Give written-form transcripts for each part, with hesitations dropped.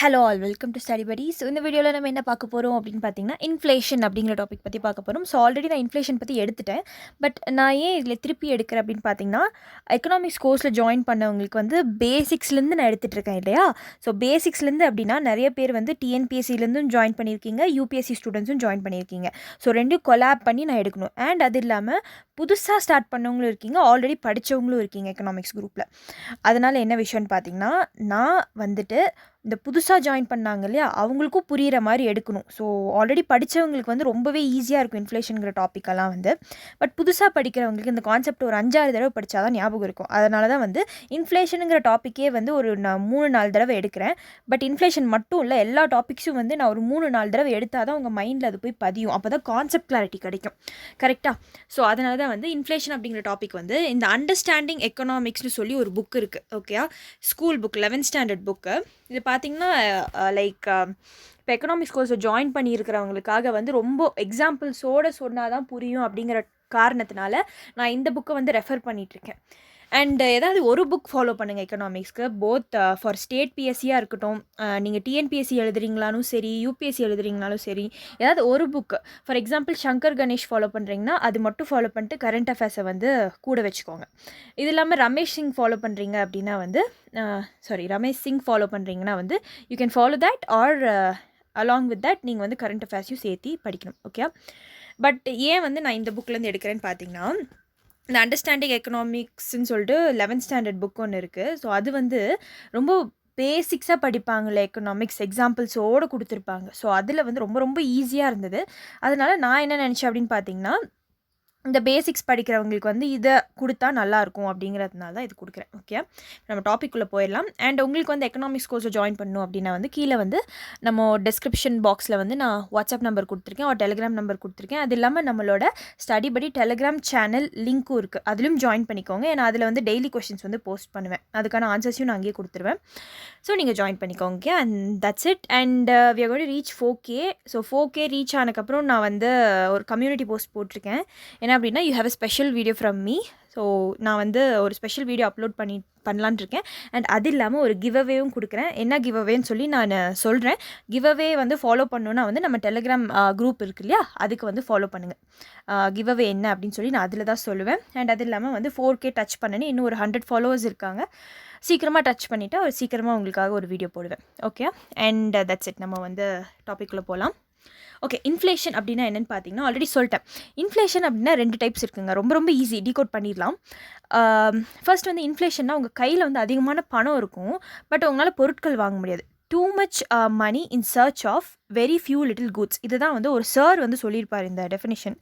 Hello all welcome to study படி. So இந்த வீடியோவில் நம்ம என்ன பார்க்க போகிறோம் அப்படின்னு பார்த்தீங்கன்னா இன்ஃப்ளேஷன் அப்படிங்கிற டாபிக் பற்றி பார்க்க போகிறோம். ஸோ ஆல்ரெடி நான் இன்ஃப்ளேஷன் பற்றி எடுத்துட்டேன். பட் நான் ஏன் இதில் திருப்பி எடுக்கிறேன் அப்படின்னு பார்த்தீங்கன்னா, எக்கனாமிக்ஸ் கோர்ஸில் ஜாயின் பண்ணவங்களுக்கு வந்து பேசிக்ஸ்லேருந்து நான் எடுத்துகிட்டு இருக்கேன் இல்லையா. ஸோ பேசிக்ஸ்லேருந்து அப்படின்னா நிறைய பேர் வந்து டிஎன்பிஎஸ்சிலேருந்தும் ஜாயின் பண்ணியிருக்கீங்க, யூபிஎஸ்சி ஸ்டூடெண்ட்ஸும் ஜாயின் பண்ணியிருக்கீங்க. ஸோ ரெண்டும் கொலாப் பண்ணி நான் எடுக்கணும். அண்ட் அது இல்லாமல் புதுசாக ஸ்டார்ட் பண்ணவங்களும் இருக்கீங்க, ஆல்ரெடி படித்தவங்களும் இருக்கீங்க எக்கனாமிக்ஸ் குரூப்பில். அதனால் என்ன விஷயம்னு பார்த்தீங்கன்னா, நான் வந்துட்டு இந்த புதுசாக ஜாயின் பண்ணாங்க இல்லையா, அவங்களுக்கும் புரிகிற மாதிரி எடுக்கணும். ஸோ ஆல்ரெடி படித்தவங்களுக்கு வந்து ரொம்பவே ஈஸியாக இருக்கும் இன்ஃப்ளேஷனுங்கிற டாப்பிக்கெல்லாம் வந்து. பட் புதுசாக படிக்கிறவங்களுக்கு இந்த கான்செப்ட் ஒரு 5-6 தடவை படித்தா தான் ஞாபகம் இருக்கும். அதனால தான் வந்து இன்ஃப்ளேஷனுங்கிற டாப்பிக்கே வந்து நான் 3-4 தடவை எடுக்கிறேன். பட் இன்ஃப்ளேஷன் மட்டும் இல்லை, எல்லா டாபிக்ஸும் வந்து நான் ஒரு 3-4 தடவை எடுத்தால் தான் உங்கள் மைண்டில் அது போய் பதியும். அப்போ தான் கான்செப்ட் கிளாரிட்டி கிடைக்கும். கரெக்டாக? ஸோ அதனால தான் வந்து இன்ஃப்ளேஷன் அப்படிங்கிற டாபிக் வந்து இந்த அண்டர்ஸ்டாண்டிங் எக்கனாமிக்ஸ்னு சொல்லி ஒரு புக் இருக்குது. ஓகேயா? School book, 11th standard book. இது பார்த்திங்கன்னா லைக் இப்போ எக்கனாமிக்ஸ் கோர்ஸை ஜாயின் பண்ணியிருக்கிறவங்களுக்காக வந்து ரொம்ப எக்ஸாம்பிள்ஸோடு சொன்னால் தான் புரியும் அப்படிங்கிற காரணத்தினால நான் இந்த புக்கை வந்து ரெஃபர் பண்ணிகிட்ருக்கேன். அண்ட் ஏதாவது ஒரு புக் ஃபாலோ பண்ணுங்கள் எக்கனாமிக்ஸ்க்கு, போத் ஃபார் ஸ்டேட் பிஎஸ்சியாக இருக்கட்டும், நீங்கள் டிஎன்பிஎஸ்சி எழுதுறீங்களாலும் சரி, யூபிஎஸ்சி எழுதுறீங்கனாலும் சரி, ஏதாவது ஒரு book. For example Shankar Ganesh follow பண்ணுறீங்கன்னா அது மட்டும் ஃபாலோ பண்ணிட்டு கரண்ட் அஃபேர்ஸை வந்து கூட வச்சுக்கோங்க. இது இல்லாமல் ரமேஷ் சிங் ஃபாலோ பண்ணுறீங்க அப்படின்னா வந்து ரமேஷ் சிங் ஃபாலோ பண்ணுறீங்கன்னா வந்து you can follow that, or along with that நீங்கள் வந்து கரண்ட் அஃபேர்ஸையும் சேர்த்து படிக்கணும். ஓகே? பட் ஏன் வந்து நான் இந்த புக்லேருந்து எடுக்கிறேன்னு பார்த்தீங்கன்னா, இந்த அண்டர்ஸ்டாண்டிங் எக்கனாமிக்ஸ்ன்னு சொல்லிட்டு 11th ஸ்டாண்டர்ட் புக் ஒன்று இருக்குது. ஸோ அது வந்து ரொம்ப பேசிக்ஸாக படிப்பாங்கள்ல எக்கனாமிக்ஸ், எக்ஸாம்பிள்ஸோடு கொடுத்துருப்பாங்க. ஸோ அதில் வந்து ரொம்ப ரொம்ப ஈஸியாக இருந்தது. அதனால் நான் என்ன நினச்சேன் அப்படின்னு பார்த்தீங்கன்னா, இந்த பேசிக்ஸ் படிக்கிறவங்களுக்கு வந்து இதை கொடுத்தா நல்லாயிருக்கும் அப்படிங்கிறதுனால தான் இது கொடுக்குறேன். ஓகே, நம்ம டாப்பிக்குள்ளே போயிடலாம். அண்ட் உங்களுக்கு வந்து எக்கனாமிக்ஸ் கோர்ஸை ஜாயின் பண்ணணும் அப்படின்னா வந்து கீழே வந்து நம்ம டிஸ்கிரிப்ஷன் பாக்ஸில் வந்து நான் வாட்ஸ்அப் நம்பர் கொடுத்துருக்கேன், ஒரு டெலிகிராம் நம்பர் கொடுத்துருக்கேன். அது இல்லாமல் நம்மளோட ஸ்டடி படி டெலிகிராம் சேனல் லிங்க்கும் இருக்குது, அதிலும் ஜாயின் பண்ணிக்கோங்க. ஏன்னா அதில் வந்து டெய்லி கொஷின்ஸ் வந்து போஸ்ட் பண்ணுவேன், அதுக்கான ஆன்சர்ஸையும் நான் அங்கேயே கொடுத்துருவேன். ஸோ நீங்கள் ஜாயின் பண்ணிக்கோங்க. And that's it. And we are going to reach 4K. So 4K reach ஆனதுக்கப்புறம் நான் வந்து ஒரு கம்யூனிட்டி போஸ்ட் போட்டிருக்கேன். என்ன அப்படின்னா, you have a special video from me. So நான் வந்து ஒரு ஸ்பெஷல் வீடியோ அப்லோட் பண்ணலான் இருக்கேன். அண்ட் அது இல்லாமல் ஒரு கிவ் அவேவும் கொடுக்குறேன். என்ன கிவ் அவேன்னு சொல்லி நான் சொல்கிறேன். கிவ் அவே வந்து ஃபாலோ பண்ணணுன்னா வந்து நம்ம டெலிகிராம் குரூப் இருக்கு இல்லையா, அதுக்கு வந்து ஃபாலோ பண்ணுங்கள். கிவ் அவே என்ன அப்படின்னு சொல்லி நான் அதில் தான் சொல்லுவேன். அண்ட் அது இல்லாமல் வந்து 4K டச் பண்ணனே இன்னும் ஒரு 100 ஃபாலோவர்ஸ் இருக்காங்க. சீக்கிரமாக டச் பண்ணிவிட்டு ஒரு சீக்கிரமாக உங்களுக்காக ஒரு வீடியோ போடுவேன். ஓகே? And that's it. நம்ம வந்து டாப்பிக்குள்ளே போகலாம். ஓகே, இன்ஃப்ளேஷன் அப்படின்னா என்னென்னு பார்த்தீங்கன்னா, ஆல்ரெடி சொல்லிட்டேன். இன்ஃப்ளேஷன் அப்படின்னா 2 டைப்ஸ் இருக்குங்க. ரொம்ப ரொம்ப ஈஸி, டீகோட் பண்ணிடலாம். ஃபர்ஸ்ட் வந்து இன்ஃப்ளேஷன்னா உங்கள் கையில் வந்து அதிகமான பணம் இருக்கும், பட் உங்களால் பொருட்கள் வாங்க முடியாது. Too much money in search of very few little goods. இதுதான் வந்து ஒரு சார் வந்து சொல்லியிருப்பார் இந்த டெஃபினிஷன்.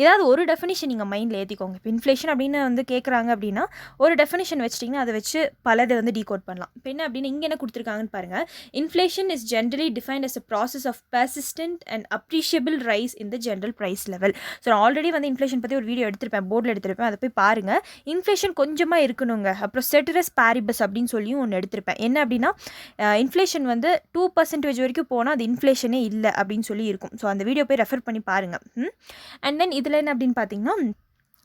ஏதாவது ஒரு டெஃபினிஷன் நீங்கள் மைண்டில் ஏற்றிக்கோங்க. இப்போ இன்ஃப்ளேஷன் அப்படின்னு வந்து கேட்குறாங்க அப்படின்னா ஒரு டெஃபினிஷன் வச்சிட்டிங்கன்னா அதை வச்சு பலதை வந்து டீகோட் பண்ணலாம். இப்போ என்ன அப்படின்னு இங்கே என்ன கொடுத்துருக்காங்கன்னு பாருங்கள். Inflation is generally defined as a process of persistent and appreciable rise in the general price level. So நான் ஆல்ரெடி வந்து இன்ஃப்ளேஷன் பற்றி ஒரு வீடியோ எடுத்திருப்பேன், போர்டில் எடுத்திருப்பேன், அதை போய் பாருங்கள். இன்ஃப்ளேஷன் கொஞ்சமாக இருக்கணுங்க. அப்புறம் செட்டரஸ் பாரிபஸ் அப்படின்னு சொல்லியும் ஒன்று எடுத்திருப்பேன். என்ன அப்படின்னா, இன்ஃப்ளேஷன் வந்து 2% வரைக்கும் போனால் அது இன்ஃப்ளேஷனே இல்லை அப்படின்னு சொல்லி இருக்கும். ஸோ அந்த வீடியோ போய் ரெஃபர் பண்ணி பாருங்கள். அண்ட் தென் இதில் என்ன அப்படின்னு பார்த்தீங்கன்னா,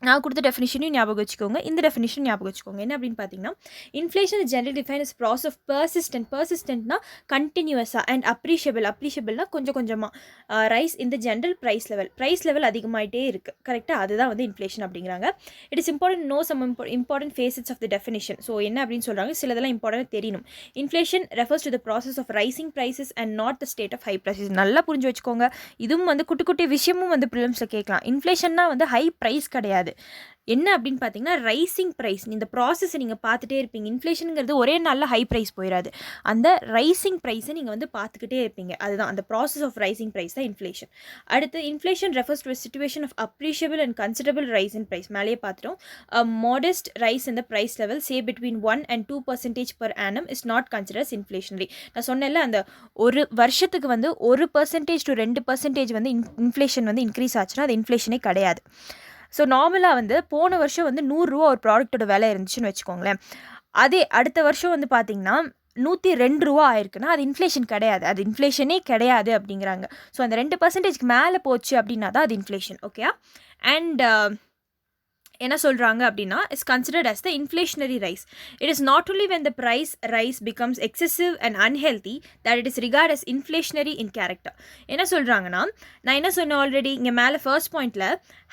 நான் கொடுத்த டெஃபினிஷனையும் ஞாபகம் வச்சுக்கோங்க, இந்த டெஃபினிஷன் ஞாபகம் வச்சுக்கோங்க. என்ன அப்படின்னு பார்த்தீங்கன்னா, inflation is generally define as process of பர்சிஸ்டன்ட்னா கண்டினியூஸாக, அண்ட் அப்ரிஷியபிள்னா கொஞ்சம் கொஞ்சமாக rise in the general price level அதிகமாகிட்டே இருக்குது. கரெக்டாக? அதுதான் வந்து இன்ஃப்ளேஷன் அப்படிங்கிறாங்க. It is important no some important facets of the definition. So என்ன அப்படின்னு சொல்கிறாங்க, சிலதெல்லாம் இம்பார்ட்டன்ட் தெரியணும். Inflation refers to the process of rising prices and not the state of high prices. நல்லா புரிஞ்சு வச்சுக்கோங்க. இதுவும் வந்து குட்டி குட்டி விஷயமும் வந்து ப்ரிலிம்ஸில் கேட்கலாம். இன்ஃப்ளேஷன்னா வந்து ஹை ப்ரைஸ் கிடையாது. என்ன அப்படின்னு பார்த்தீங்கன்னா, ரைசிங் ப்ரைஸ். இந்த ப்ராசஸை நீங்கள் பார்த்துட்டே இருப்பீங்க. இன்ஃப்ளேஷனுங்கிறது ஒரே நாளில் ஹை ப்ரைஸ் போயிடாது. அந்த ரைசிங் ப்ரைஸை நீங்கள் வந்து பார்த்துக்கிட்டே இருப்பீங்க. அதுதான் அந்த ப்ராசஸ் ஆஃப் ரைசிங் ப்ரைஸ் தான் இன்ஃப்ளேஷன். அடுத்து, inflation refers to situation of appreciable and considerable rise in price. மேலேயே பார்த்துட்டோம். Modest rise in the price level say between 1 and 2% per annum is not considers inflationary. நான் சொன்னேன்ல, அந்த ஒரு வருஷத்துக்கு வந்து 1% to 2% வந்து இன்ஃப்ளேஷன் வந்து இன்க்ரீஸ் ஆச்சுன்னா அது இன்ஃப்ளேஷனே கிடையாது. ஸோ நார்மலாக வந்து போன வருஷம் வந்து 100 ரூபா ஒரு ப்ராடக்ட்டோட விலை இருந்துச்சுன்னு வச்சுக்கோங்களேன். அதே அடுத்த வருஷம் வந்து பார்த்திங்கன்னா 102 ரூபா ஆயிருக்குன்னா அது இன்ஃப்ளேஷன் கிடையாது, அது இன்ஃப்ளேஷனே கிடையாது அப்படிங்கிறாங்க. ஸோ அந்த 2%க்கு மேலே போச்சு அப்படின்னா தான் அது இன்ஃப்ளேஷன். ஓகே? அண்ட் என்ன சொல்கிறாங்க அப்படின்னா is considered as the inflationary rise. It is not only when the price rise becomes excessive and unhealthy that it is regarded as inflationary in character. என்ன சொல்கிறாங்கன்னா, நான் என்ன சொன்னேன் ஆல்ரெடி இங்கே மேலே ஃபர்ஸ்ட் பாயிண்டில்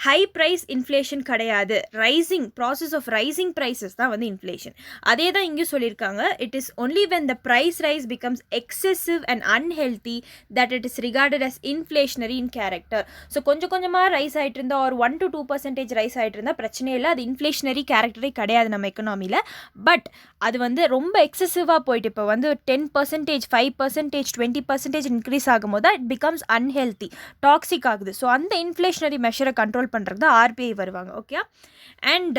ஹை ப்ரைஸ் இன்ஃப்ளேஷன் கிடையாது, rising process of rising prices தான் வந்து இன்ஃப்ளேஷன். அதே தான் இங்கேயும் சொல்லியிருக்காங்க, it is only when the price rise becomes excessive and unhealthy that it is regarded as inflationary in character. So கொஞ்சம் கொஞ்சமாக ரைஸ் ஆகிட்டு இருந்தால் ஒரு 1 to 2% ரைஸ் ஆகிட்டு இருந்தால் பிரச்சனை இல்லை, அது இன்ஃப்ளேஷனரி கேரக்டரே கிடையாது நம்ம எக்கனாமியில். பட் அது வந்து ரொம்ப எக்ஸசிவாக போயிட்டு இப்போ வந்து 10%, 5%, 20% இன்க்ரீஸ் ஆகும்போது இட் பிகம்ஸ் அன்ஹெல்தி, டாக்ஸிக் ஆகுது. ஸோ அந்த இன்ஃப்ளேஷனரி மெஷரை கண்ட்ரோல் பண்ணுறது தான் ஆர்பிஐ வருவாங்க. Okay, and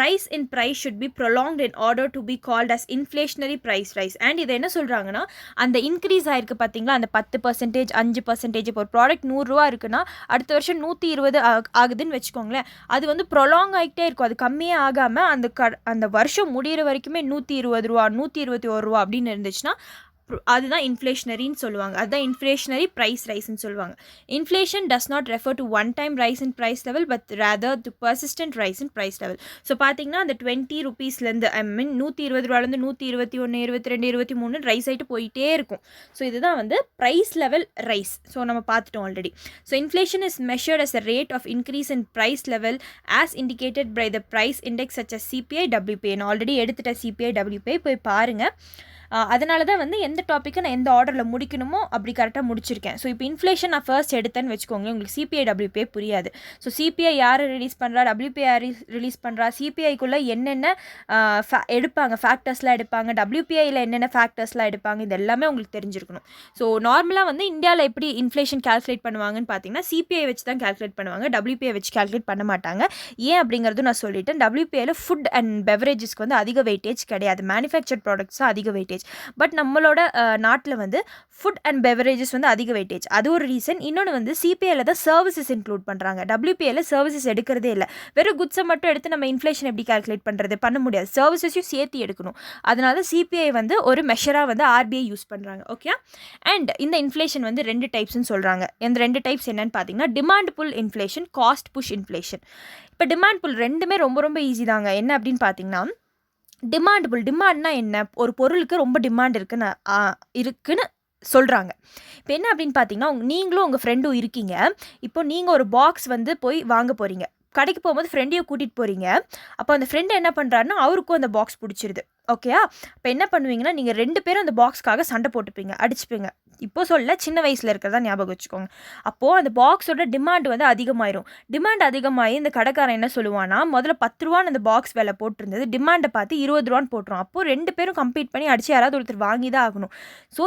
rise in price should be prolonged in order to be called as inflationary price rise. And இதை என்ன சொல்கிறாங்கன்னா, அந்த இன்க்ரீஸ் ஆயிருக்கு பார்த்தீங்களா, அந்த 10%, 5%, இப்போ ஒரு ப்ராடக்ட் 100 ரூபா இருக்குன்னா அடுத்த வருஷம் 120 ஆகுதுன்னு வச்சுக்கோங்களேன். அது வந்து ப்ரொலாங் ஆகிட்டே இருக்கும், அது கம்மியே ஆகாமல் அந்த வருஷம் முடிகிற வரைக்குமே 120 ரூபா 121 ரூபா அப்படின்னு இருந்துச்சுன்னா அதுதான் இன்ஃப்ளேஷனரின்னு சொல்லுவாங்க. அதுதான் இன்ஃப்ளேஷனரி ப்ரைஸ் ரைஸ்ன்னு சொல்லுவாங்க. Inflation does not refer to one time rise in price level but rather to persistent rise in price level. So பார்த்தீங்கன்னா அந்த 20 ரூபீஸ்லேருந்து ஐ மீன் 120 ரூபாலேருந்து 121, 22, 23 ரைஸ் ஆகிட்டு போயிட்டே இருக்கும். ஸோ இதுதான் வந்து ப்ரைஸ் லெவல் ரைஸ். ஸோ நம்ம பார்த்துட்டோம் already. So inflation is measured as a rate of increase in price level as indicated by the price index such as CPI WPI. நான் ஆல்ரெடி எடுத்துட்டேன் சிபிஐ WPI, போய் பாருங்கள். அதனால தான் வந்து எந்த டாப்பிக்கை நான் எந்த ஆர்டரில் முடிக்கணுமோ அப்படி கரெக்டாக முடிச்சிருக்கேன். ஸோ இப்போ இன்ஃப்ளேஷன் நான் ஃபர்ஸ்ட் எடுத்தேன்னு வச்சுக்கோங்க, உங்களுக்கு சிபிஐ WPI புரியாது. ஸோ சிபிஐ யார் ரிலீஸ் பண்ணுறா, WPI யார் ரிலீஸ் பண்ணுறா, சிபிஐக்குள்ளே என்னென்ன எடுப்பாங்க, ஃபேக்டர்ஸ்லாம் எடுப்பாங்க, WPIயில் என்னென்ன ஃபேக்டர்ஸ்லாம் எடுப்பாங்க, இது எல்லாமே உங்களுக்கு தெரிஞ்சிருக்கணும். ஸோ நார்மலாக வந்து இந்தியாவில் எப்படி இன்ஃப்ளேஷன் கால்குலேட் பண்ணுவாங்கன்னு பார்த்தீங்கன்னா சிபிஐ வச்சு தான் கால்குலேட் பண்ணுவாங்க, WPI வச்சு கால்குலேட் பண்ண மாட்டாங்க. ஏன் அப்படிங்கிறது நான் சொல்லிட்டேன். WPIயில் ஃபுட் அண்ட் பெவரேஜஸ்க்கு வந்து அதிக வெயிட்டேஜ் கிடையாது, மேனுஃபேக்சர்ட் ப்ராடக்ட்ஸ் தான் அதிக வெயிட்டேஜ். பட் நம்மளோட நாட்டில் வந்து ஃபுட் அண்ட் பெவரேஜஸ் வந்து அதிக வெயிட்டேஜ், அது ஒரு ரீசன். இன்னொன்று வந்து சிபிஐயில் தான் சர்வீசஸ் இன்க்ளூட் பண்ணுறாங்க, WPIயில் சர்வீசஸ் எடுக்கிறதே இல்லை. வெறும் குட்ஸை மட்டும் எடுத்து நம்ம இன்ஃப்ளேஷன் எப்படி கால்குலேட் பண்ணுறது, பண்ண முடியாது, சர்வீசஸையும் சேர்த்து எடுக்கணும். அதனால சிபிஐ வந்து ஒரு மெஷராக வந்து ஆர்பிஐ யூஸ் பண்ணுறாங்க. ஓகே, அண்ட் இந்த இன்ஃப்ளேஷன் வந்து 2 டைப்ஸ்னு சொல்கிறாங்க. இந்த 2 டைப்ஸ் என்னன்னு பார்த்தீங்கன்னா demand pull inflation, cost push inflation. இப்போ டிமாண்ட் புல் ரெண்டுமே ரொம்ப ரொம்ப ஈஸி தாங்க. என்ன அப்படின்னு பார்த்தீங்கன்னா, டிமாண்ட்னா என்ன, ஒரு பொருளுக்கு ரொம்ப டிமாண்ட் இருக்குன்னு சொல்கிறாங்க. இப்போ என்ன அப்படின்னு பார்த்தீங்கன்னா, நீங்களும் உங்கள் ஃப்ரெண்டும் இருக்கீங்க. இப்போ நீங்கள் ஒரு பாக்ஸ் வந்து போய் வாங்க போகிறீங்க, கடைக்கு போகும்போது ஃப்ரெண்டையும் கூட்டிகிட்டு போகிறீங்க. அப்போ அந்த ஃப்ரெண்டு என்ன பண்ணுறாருன்னா அவருக்கும் அந்த பாக்ஸ் பிடிச்சிருது. ஓகேயா, இப்போ என்ன பண்ணுவீங்கன்னா நீங்கள் 2 பேரும் அந்த பாக்ஸ்க்காக சண்டை போட்டுப்பீங்க, அடிச்சுப்பீங்க. இப்போ சொல்ல சின்ன வயசில் இருக்கிறதா ஞாபகம் வச்சுக்கோங்க. அப்போது அந்த பாக்ஸோட டிமாண்ட் வந்து அதிகமாயிரும். டிமாண்ட் அதிகமாகி இந்த கடைக்காரன் என்ன சொல்லுவான்னா, முதல்ல 10 ரூபான்னு அந்த பாக்ஸ் விலை போட்டிருந்தது, டிமாண்டை பார்த்து 20 ரூபான்னு போட்டுரும். அப்போது 2 பேரும் கம்ப்ளீட் பண்ணி அடிச்சு யாராவது ஒருத்தர் வாங்கி தான் ஆகணும். ஸோ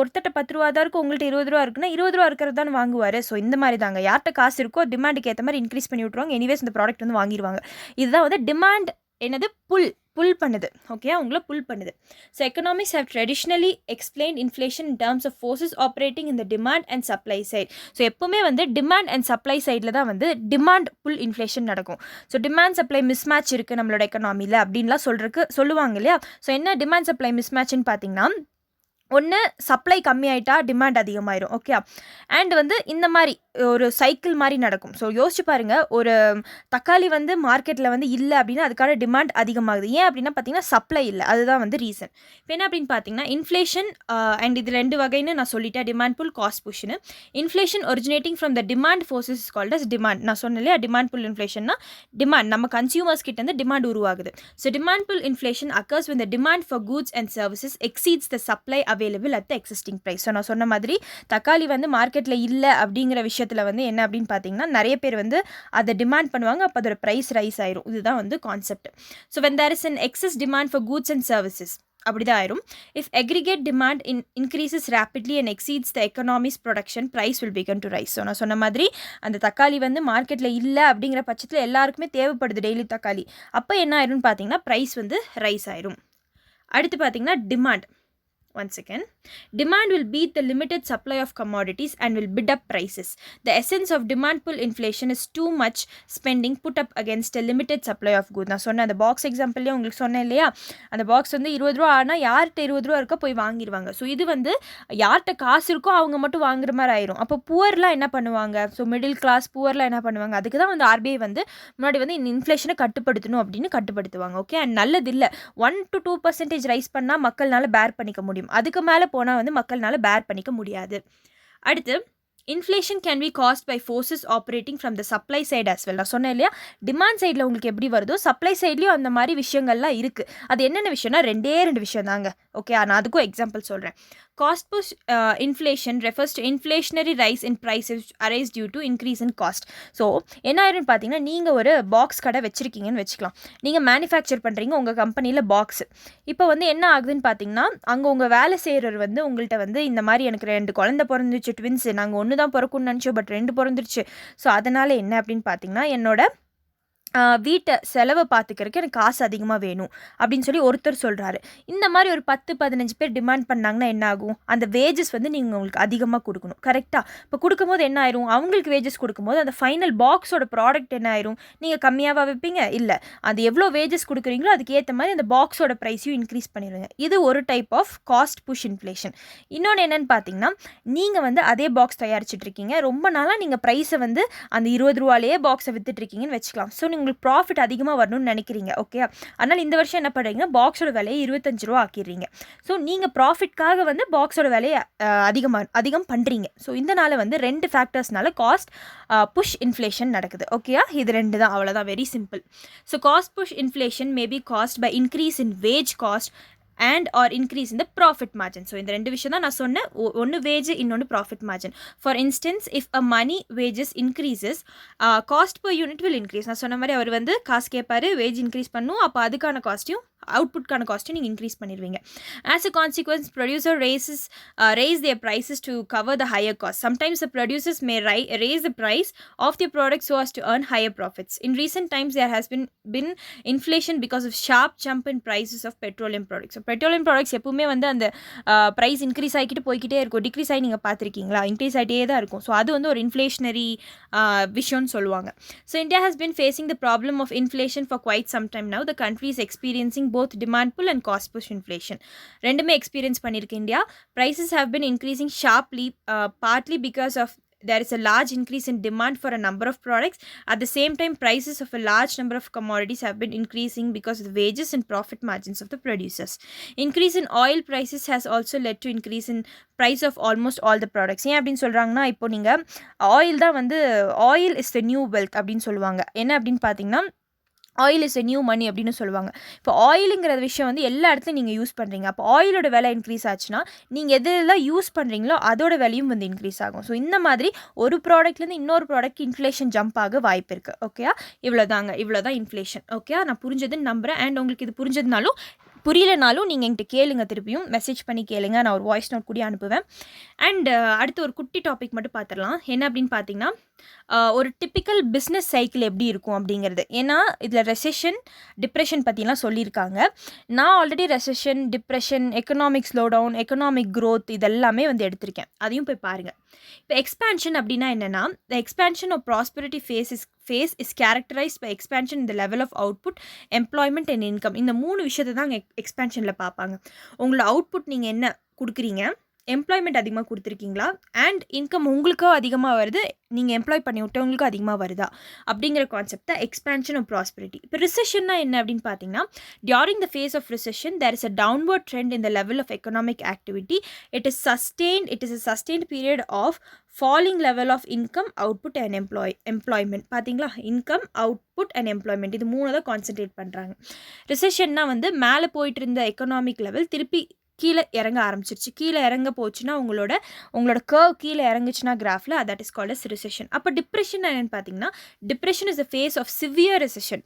ஒருத்தர்கிட்ட 10 ரூபா தான் இருக்கும், உங்கள்கிட்ட 20 ரூபா இருக்குன்னா 20 ரூபா இருக்கிறது தான் வாங்குவார். ஸோ இந்த மாதிரி தாங்க, யார்கிட்ட காசு இருக்கோ டிமாண்டுக்கு ஏற்ற மாதிரி இன்க்ரீஸ் பண்ணி விட்ருவாங்க. எனிவேஸ் இந்த ப்ராடக்ட் வந்து வாங்கிடுவாங்க. இதுதான் வந்து டிமாண்ட் என்னது புல் பண்ணுது. ஓகே, உங்களை புல் பண்ணுது. So economics have traditionally explain inflation in terms of forces operating in the demand and supply side. So எப்போவுமே வந்து டிமாண்ட் அண்ட் சப்ளை சைடில் தான் வந்து டிமாண்ட் புல் இன்ஃப்ளேஷன் நடக்கும். ஸோ டிமாண்ட் சப்ளை மிஸ்மேட்ச் இருக்குது நம்மளோட எக்கனாமியில் அப்படின்லாம் சொல்லுவாங்க இல்லையா. ஸோ என்ன டிமாண்ட் சப்ளை மிஸ்மேட்ச்னு பார்த்தீங்கன்னா, ஒன்று சப்ளை கம்மியாயிட்டா டிமாண்ட் அதிகமாயிரும். ஓகே, அண்ட் வந்து இந்த மாதிரி ஒரு சைக்கிள் மாதிரி நடக்கும். ஸோ யோசிச்சு பாருங்கள், ஒரு தக்காளி வந்து மார்க்கெட்டில் வந்து இல்லை அப்படின்னா அதுக்கான டிமாண்ட் அதிகமாகுது. ஏன் அப்படின்னா பார்த்தீங்கன்னா சப்ளை இல்லை, அதுதான் வந்து ரீசன். இப்போ என்ன அப்படின்னு பார்த்தீங்கன்னா இன்ஃப்ளேஷன் அண்ட் இது 2 வகைன்னு நான் சொல்லிட்டேன், டிமாண்ட் புல், காஸ்ட் புஷ்னு. Inflation originating from the demand forces is called as demand. நான் சொன்னேன் இல்லையா, டிமாண்ட் புல் இன்ஃப்ளேஷன்னா டிமாண்ட் நம்ம கன்சியூமர்ஸ் கிட்ட இருந்து டிமாண்ட் உருவாகுது. So demand pull inflation occurs when the demand for goods and services exceeds the supply available at the existing price. So நான் சொன்ன மாதிரி தக்காளி வந்து மார்க்கெட்டில் இல்லை அப்படிங்கிற விஷயத்தில் வந்து என்ன அப்படின்னு பார்த்தீங்கன்னா நிறைய பேர் வந்து அதை டிமாண்ட் பண்ணுவாங்க, அப்போ அதோட ப்ரைஸ் ரைஸ் ஆயிரும். இதுதான் வந்து concept. So when there is an excess demand for goods and services அப்படிதான் ஆயிரும். If aggregate demand increases rapidly and exceeds the economy's production, price will begin to rise. So நான் சொன்ன மாதிரி அந்த தக்காளி வந்து மார்க்கெட்டில் இல்லை அப்படிங்கிற பட்சத்தில் எல்லாருக்குமே தேவைப்படுது டெய்லி தக்காளி. அப்போ என்ன ஆயிரும்னு பார்த்தீங்கன்னா ப்ரைஸ் வந்து ரைஸ் ஆயிரும். அடுத்து பார்த்தீங்கன்னா demand. Once again, demand will beat the limited supply of commodities and will bid up prices. The essence of demand pull inflation is too much spending put up against a limited supply of goods. நான் சொன்ன அந்த box எக்ஸாம்பிள்லேயே உங்களுக்கு சொன்னேன் இல்லையா, அந்த box வந்து 20 ரூபா ஆனால் யார்கிட்ட 20 ரூபா இருக்கோ போய் வாங்கிடுவாங்க. ஸோ இது வந்து யார்கிட்ட காசு இருக்கோ அவங்க மட்டும் வாங்குற மாதிரி ஆயிரும். அப்போ புவர்லாம் என்ன பண்ணுவாங்க, ஸோ மிடில் கிளாஸ் புவர்லாம் என்ன பண்ணுவாங்க, அதுக்கு தான் வந்து ஆர்பிஐ வந்து முன்னாடி வந்து இந்த இன்ஃப்ளேஷனை கட்டுப்படுத்தணும் அப்படின்னு கட்டுப்படுத்துவாங்க. ஓகே, அண்ட் நல்லது இல்லை. 1 to 2% ரைஸ் பண்ணால் மக்கள்னால பேர் பண்ணிக்க முடியும், அதுக்கு மேலே போனால் வந்து மக்கள்னால பேர் பண்ணிக்க முடியாது. அடுத்து, inflation can be caused by forces operating from the supply side as well. நான் சொன்னேன் இல்லையா, டிமாண்ட் சைடில் உங்களுக்கு எப்படி வருதோ சப்ளை சைட்லேயும் அந்த மாதிரி விஷயங்கள்லாம் இருக்குது. அது என்னென்ன விஷயம்னா ரெண்டு விஷயம் தாங்க. ஓகே, நான் அதுக்கும் எக்ஸாம்பிள் சொல்கிறேன். Cost push inflation refers to inflationary rise in prices arise due to increase in cost. So என்ன ஆயிருன்னு பார்த்தீங்கன்னா, நீங்கள் ஒரு பாக்ஸ் கடை வச்சுருக்கீங்கன்னு வச்சுக்கலாம். நீங்கள் மேனுஃபேக்சர் பண்ணுறீங்க உங்கள் கம்பெனியில் பாக்ஸ். இப்போ வந்து என்ன ஆகுதுன்னு பார்த்தீங்கன்னா, அங்கே உங்கள் வேலை செய்கிறவர் வந்து உங்கள்கிட்ட வந்து இந்த மாதிரி எனக்கு 2 குழந்தை பிறந்துச்சு, ட்வின்ஸ், நாங்கள் ஒன்று தான் பிறக்கும்னு நினச்சோம், பட் 2 பிறந்துருச்சு. ஸோ அதனால் என்ன அப்படின்னு பார்த்தீங்கன்னா, என்னோட வீட்டை செலவை பார்த்துக்கிறதுக்கு எனக்கு காசு அதிகமாக வேணும் அப்படின்னு சொல்லி ஒருத்தர் சொல்கிறாரு. இந்த மாதிரி ஒரு 10-15 பேர் டிமாண்ட் பண்ணாங்கன்னா என்ன ஆகும், அந்த வேஜஸ் வந்து நீங்கள் உங்களுக்கு அதிகமாக கொடுக்கணும். கரெக்டாக? இப்போ கொடுக்கும்போது என்ன ஆயிரும், அவங்களுக்கு வேஜஸ் கொடுக்கும்போது அந்த ஃபைனல் பாக்ஸோட ப்ராடக்ட் என்ன ஆயிரும், நீங்கள் கம்மியாக வைப்பீங்க, இல்லை அது எவ்வளோ வேஜஸ் கொடுக்குறீங்களோ அதுக்கு ஏற்ற மாதிரி அந்த பாக்ஸோட ப்ரைஸையும் இன்க்ரீஸ் பண்ணிடுங்க. இது ஒரு type of cost push inflation. இன்னொன்று என்னென்னு பார்த்தீங்கன்னா, நீங்கள் வந்து அதே பாக்ஸ் தயாரிச்சுட்டு இருக்கீங்க, ரொம்ப நாளாக நீங்கள் ப்ரைஸை வந்து அந்த 20 ரூபாலேயே பாக்ஸை விற்றுட்ருக்கீங்கன்னு வச்சுக்கலாம். ஸோ உங்களுக்கு ப்ராஃபிட் அதிகமாக வரணும்னு நினைக்கிறீங்க. ஓகே, அதனால் இந்த வருஷம் என்ன பண்ணுறீங்கன்னா, பாக்ஸோட விலையை 25 ரூபா ஆக்கிடுறீங்க. ஸோ நீங்கள் ப்ராஃபிட்காக வந்து பாக்ஸோட விலையை அதிகம் பண்ணுறீங்க. ஸோ இதனால் வந்து 2 ஃபேக்டர்ஸ்னால காஸ்ட் புஷ் இன்ஃப்ளேஷன் நடக்குது. ஓகேயா, இது 2 தான், அவ்வளோதான், very simple. So cost push inflation may be caused by increase in wage cost and or increase in the profit margin. So இந்த 2 விஷயம் தான் நான் சொன்னேன், ஒன்று வேஜ், இன்னொன்று profit margin. For instance, if a money wages increases, cost per unit will increase. நான் சொன்ன மாதிரி அவர் வந்து காசு கேட்பாரு, வேஜ் இன்க்ரீஸ் பண்ணும், அப்போ அதுக்கான காஸ்ட்டையும் அவுட்புட்கான காஸ்ட்டையும் நீங்கள் இன்க்ரீஸ் பண்ணிடுவீங்க. As a consequence, producer raise their prices to cover the higher cost. Sometimes the producers may raise the price of their products so as to earn higher profits. In recent times, there has been inflation because of sharp jump in prices of petroleum products. So petroleum products எப்பவுமே வந்து அந்த price increase ஆகிக்கிட்டு போய்கிட்டே இருக்கும், degrees ஆகி நீங்கள் பார்த்துருக்கீங்களா, increase ஆகிட்டே தான் இருக்கும். ஸோ அது வந்து ஒரு இன்ஃப்ளேஷனரி விஷயம்னு சொல்லுவாங்க. So India has been facing the problem of inflation for quite some time now. The country is experiencing both demand pull and cost push inflation. ரெண்டுமே எக்ஸ்பீரியன்ஸ் பண்ணியிருக்கு India. Prices have been increasing sharply, partly because of there is a large increase in demand for a number of products. At the same time, prices of a large number of commodities have been increasing because of the wages and profit margins of the producers. Increase in oil prices has also led to increase in price of almost all the products. ஏன் அப்படின்னு சொல்கிறாங்கன்னா, இப்போ நீங்கள் oil தான் வந்து oil is the new wealth அப்படின்னு சொல்லுவாங்க. என்ன அப்படின்னு பார்த்தீங்கன்னா, ஆயில் இஸ் எ நியூ மணி அப்படின்னு சொல்லுவாங்க. இப்போ ஆயிலுங்கிற விஷயம் வந்து எல்லா இடத்துலையும் நீங்கள் யூஸ் பண்ணுறீங்க. அப்போ ஆயிலோட விலை இன்க்ரீஸ் ஆச்சுன்னா நீங்கள் எதெல்லாம் யூஸ் பண்ணுறீங்களோ அதோட விலையும் வந்து இன்க்ரீஸ் ஆகும். ஸோ இந்த மாதிரி ஒரு ப்ராடக்ட்லேருந்து இன்னொரு ப்ராடக்ட் இன்ஃப்ளேஷன் ஜம்ப் ஆக வாய்ப்பு இருக்குது. ஓகே, இவ்வளோதான் இன்ஃப்ளேஷன். ஓகே, நான் புரிஞ்சதுன்னு நம்புகிறேன். அண்ட் உங்களுக்கு இது புரிஞ்சதுனாலும் புரியலனாலும் நீங்கள் என்கிட்ட கேளுங்க, திருப்பியும் மெசேஜ் பண்ணி கேளுங்க, நான் ஒரு வாய்ஸ் நோட் கூட அனுப்புவேன். அண்ட் அடுத்து ஒரு குட்டி டாபிக் மட்டும் பார்த்துடலாம். என்ன அப்படின்னு பார்த்தீங்கன்னா, ஒரு டிப்பிக்கல் பிஸ்னஸ் சைக்கிள் எப்படி இருக்கும் அப்படிங்கிறது. ஏன்னா இதில் ரெசெஷன், டிப்ரெஷன் பற்றிலாம் சொல்லியிருக்காங்க. நான் already recession, depression, economic slowdown, economic growth இதெல்லாமே வந்து எடுத்திருக்கேன், அதையும் போய் பாருங்கள். இப்போ எக்ஸ்பேன்ஷன் அப்படின்னா என்னென்னா, the expansion of prosperity phase is characterized by expansion in the level of output, employment and income. இந்த 3 விஷயத்தை தான் எக்ஸ்பேன்ஷனில் பார்ப்பாங்க. உங்களோட அவுட்புட் நீங்கள் என்ன கொடுக்குறீங்க, எம்ப்ளாய்மெண்ட் அதிகமாக கொடுத்துருக்கீங்களா, அண்ட் இன்கம் உங்களுக்கும் அதிகமாக வருது, நீங்கள் எம்ப்ளாய் பண்ணி விட்டவங்களுக்கும் அதிகமாக வருதா அப்படிங்கிற கான்செப்ட் தான் எக்ஸ்பேன்ஷன் ஆஃப் ப்ராஸ்பெரிட்டி. இப்போ ரிசெஷன்னா என்ன அப்படின்னு பார்த்தீங்கன்னா, during the phase of recession there is a downward trend in the level of economic activity. It is a sustained period of falling level of income, output and employment. பார்த்தீங்களா, income, output and employment, இது 3 தான் concentrate பண்ணுறாங்க. ரிசெஷன்னா வந்து மேலே போயிட்டு இருந்த economic level திருப்பி கீழே இறங்க ஆரம்பிச்சிருச்சு. கீழே இறங்க போச்சுன்னா உங்களோட கர்வ் கீழே இறங்குச்சுன்னா கிராஃபில், that is called as recession. அப்போ டிப்ரெஷன் என்னென்னு பார்த்தீங்கன்னா, depression is a phase of severe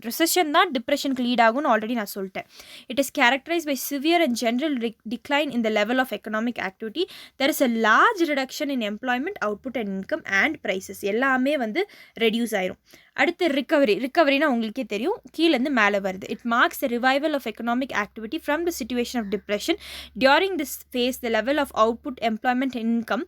recession தான் டிப்ரெஷனுக்கு லீட் ஆகும்னு ஆல்ரெடி நான் சொல்லிட்டேன். It is characterize by severe and general decline in the level of economic activity. There is a large reduction in employment, output and income and prices எல்லாமே வந்து reduce ஆயிரும். அடுத்து ரிகவரினா உங்களுக்கே தெரியும், கீழேருந்து மேலே வருது. It marks the revival of economic activity from the situation of depression. During this phase the level of output, employment, income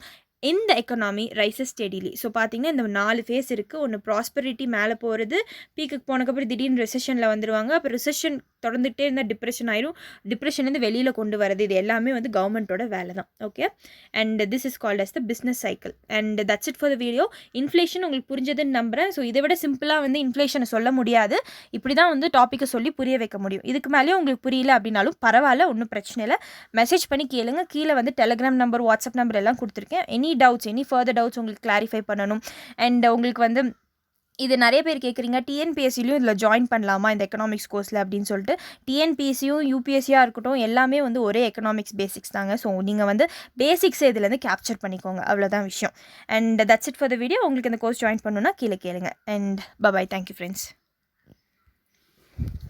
இந்த எக்கனாமி ரைசஸ் ஸ்டெடிலி. ஸோ பார்த்தீங்கன்னா இந்த 4 ஃபேஸ் இருக்குது. ஒன்று ப்ராஸ்பரிட்டி மேலே போகிறது, பீக்குக்கு போனக்கப்புறம் திடீர்னு ரெசெஷனில் வந்துடுவாங்க. அப்போ ரெசெஷன் தொடர்ந்துகிட்டே இருந்தால் டிப்ரெஷன் ஆயிரும். டிப்ரெஷன்லேருந்து வெளியில் கொண்டு வரது, இது எல்லாமே வந்து கவர்மெண்ட்டோட வேலை தான். Okay, and this is called as the business cycle. And that's it for the video. Inflation உங்களுக்கு புரிஞ்சதுன்னு நம்புகிறேன். ஸோ இதை விட சிம்பிளாக வந்து இன்ஃப்ளேஷனை சொல்ல முடியாது. இப்படி தான் வந்து டாப்பிக்கை சொல்லி புரிய வைக்க முடியும். இதுக்கு மேலேயும் உங்களுக்கு புரியல அப்படின்னாலும் பரவாயில்ல, ஒன்றும் பிரச்சனை இல்லை. மெசேஜ் பண்ணி கேளுங்க. கீழே வந்து டெலிகிராம் நம்பர், வாட்ஸ்அப் நம்பர் எல்லாம் கொடுத்துருக்கேன். எனி ஃபர்தர் டவுட்ஸ் உங்களுக்கு கிளாரிஃபை பண்ணணும். அண்ட் உங்களுக்கு வந்து இது நிறைய பேர் கேட்குறீங்க, டிஎன்பிஎஸ்சிலையும் இதில் ஜாயின் பண்ணலாமா இந்த எக்கனாமிக்ஸ் கோர்ஸில் அப்படின்னு சொல்லிட்டு. டிஎன்பிஎஸ்சியும் யூபிஎஸ்சியாக இருக்கட்டும், எல்லாமே வந்து ஒரே எக்கனாமிக்ஸ் பேசிக்ஸ் தாங்க. ஸோ நீங்கள் வந்து பேசிக்ஸை இதுலேருந்து கேப்சர் பண்ணிக்கோங்க, அவ்வளோதான் விஷயம். And that's it for the video. உங்களுக்கு இந்த கோர்ஸ் ஜாயின் பண்ணணுன்னா கீழே கேளுங்க. And bye bye, thank you friends.